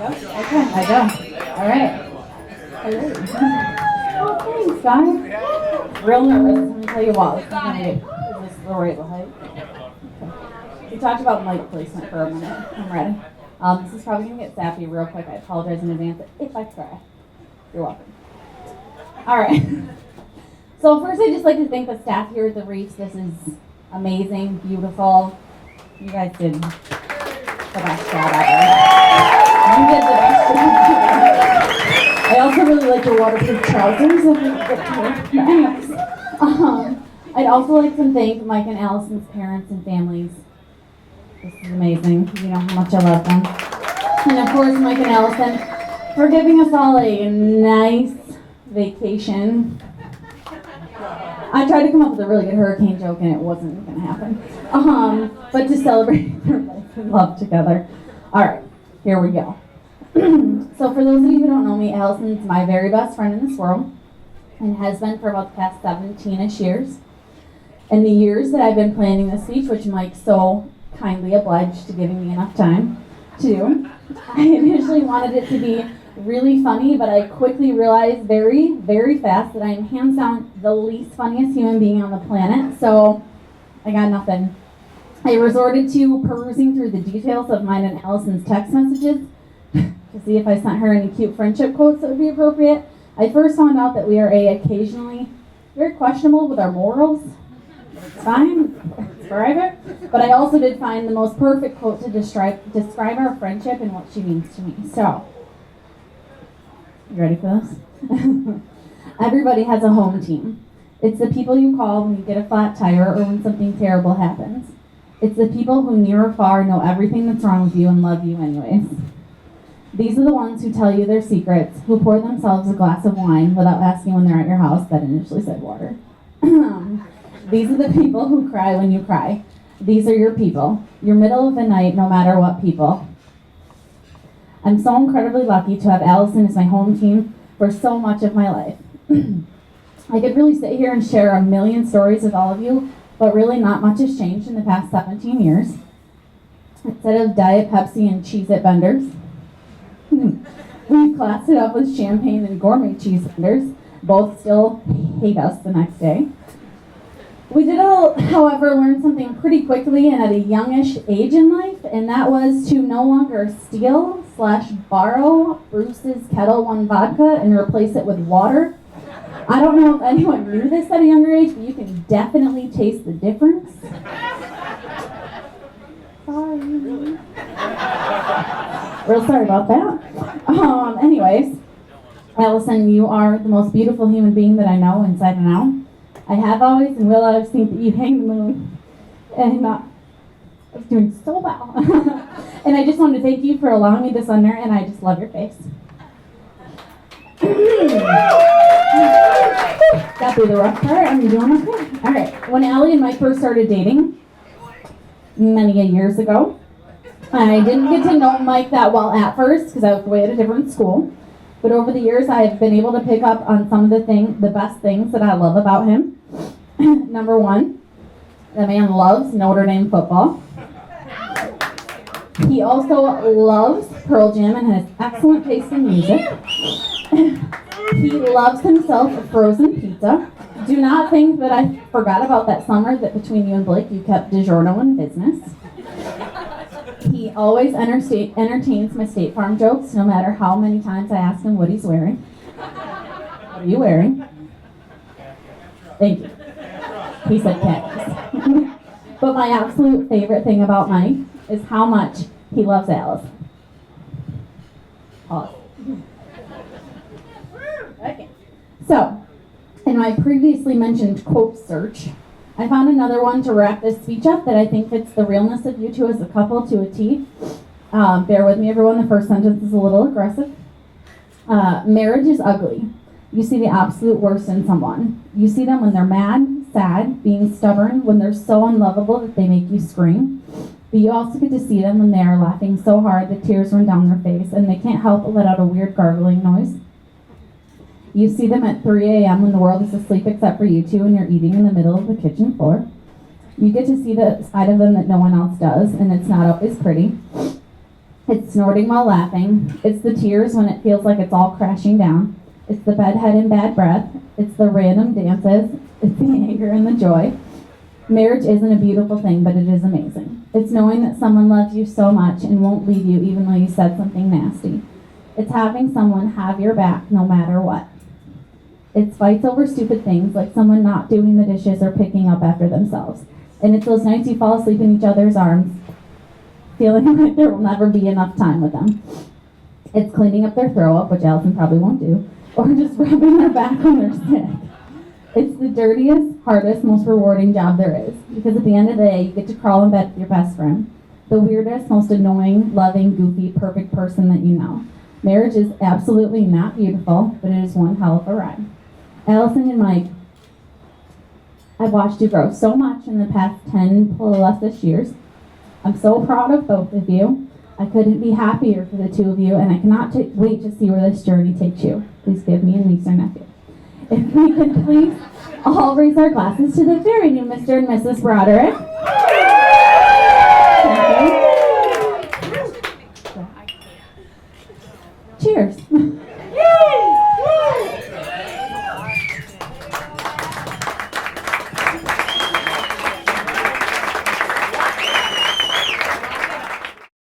Okay, I go. All right. Hello. Oh, thanks, guys. Real nervous. Let me tell you what. Is this the right height? Okay. We talked about mic placement for a minute. I'm ready. This is probably going to get sappy real quick. I apologize in advance if I try. You're welcome. All right. So first, I'd just like to thank the staff here at the Reefs. This is amazing, beautiful. You guys did the best job ever. You did the best job. I also really like your waterproof trousers. Anyways, I'd also like to thank Mike and Allison's parents and families. This is amazing. You know how much I love them. And of course, Mike and Allison for giving us all a nice vacation. I tried to come up with a really good hurricane joke and it wasn't going to happen. But to celebrate their life and love together. All right, here we go. So for those of you who don't know me, Allison's my very best friend in this world and has been for about the past 17-ish years. And the years that I've been planning this speech, which Mike so kindly obliged to giving me enough time to do, I initially wanted it to be really funny, but I quickly realized very, very fast that I am hands down the least funniest human being on the planet, so I got nothing. I resorted to perusing through the details of mine and Allison's text messages to see if I sent her any cute friendship quotes that would be appropriate. I first found out that we are occasionally very questionable with our morals. It's fine, it's private. But I also did find the most perfect quote to describe our friendship and what she means to me. So, you ready for this? Everybody has a home team. It's the people you call when you get a flat tire or when something terrible happens. It's the people who near or far know everything that's wrong with you and love you anyways. These are the ones who tell you their secrets, who pour themselves a glass of wine without asking when they're at your house. That initially said water. These are the people who cry when you cry. These are your people. Your middle of the night, no matter what people. I'm so incredibly lucky to have Allison as my home team for so much of my life. I could really sit here and share a million stories with all of you, but really not much has changed in the past 17 years. Instead of Diet Pepsi and Cheez-It vendors, we've classed it up with champagne and gourmet cheese vendors. Both still hate us the next day. We did, however, learn something pretty quickly and at a youngish age in life, and that was to no longer steal/borrow Bruce's Kettle One vodka and replace it with water. I don't know if anyone knew this at a younger age, but you can definitely taste the difference. Sorry. Real sorry about that. Anyways, Allison, you are the most beautiful human being that I know inside and out. I have always and will always think that you hang the moon, and I was doing so well. And I just wanted to thank you for allowing me this honor, and I just love your face. That'd be the rough part. I'm doing okay. All right. When Allie and Mike first started dating, many years ago, I didn't get to know Mike that well at first because I was away at a different school. But over the years, I have been able to pick up on some of the best things that I love about him. Number one, the man loves Notre Dame football. He also loves Pearl Jam and has excellent taste in music. He loves himself a frozen pizza. Do not think that I forgot about that summer that between you and Blake you kept DiGiorno in business. He always entertains my State Farm jokes, no matter how many times I ask him what he's wearing. What are you wearing? Thank you. He said khakis. But my absolute favorite thing about Mike is how much he loves Alice. Pause. Okay. So, in my previously mentioned quote search, I found another one to wrap this speech up that I think fits the realness of you two as a couple to a T. Bear with me, everyone. The first sentence is a little aggressive. Marriage is ugly. You see the absolute worst in someone. You see them when they're mad, sad, being stubborn, when they're so unlovable that they make you scream. But you also get to see them when they are laughing so hard that tears run down their face and they can't help but let out a weird gargling noise. You see them at 3 a.m. when the world is asleep except for you two and you're eating in the middle of the kitchen floor. You get to see the side of them that no one else does, and it's not always pretty. It's snorting while laughing. It's the tears when it feels like it's all crashing down. It's the bedhead and bad breath. It's the random dances. It's the anger and the joy. Marriage isn't a beautiful thing, but it is amazing. It's knowing that someone loves you so much and won't leave you even though you said something nasty. It's having someone have your back no matter what. It's fights over stupid things like someone not doing the dishes or picking up after themselves. And it's those nights you fall asleep in each other's arms, feeling like there will never be enough time with them. It's cleaning up their throw up, which Allison probably won't do, or just rubbing their back when they're sick. It's the dirtiest, hardest, most rewarding job there is, because at the end of the day, you get to crawl in bed with your best friend, the weirdest, most annoying, loving, goofy, perfect person that you know. Marriage is absolutely not beautiful, but it is one hell of a ride. Allison and Mike, I've watched you grow so much in the past 10 plus years. I'm so proud of both of you. I couldn't be happier for the two of you, and I cannot wait to see where this journey takes you. Please give me a niece or nephew. If we could please all raise our glasses to the very new Mr. and Mrs. Broderick.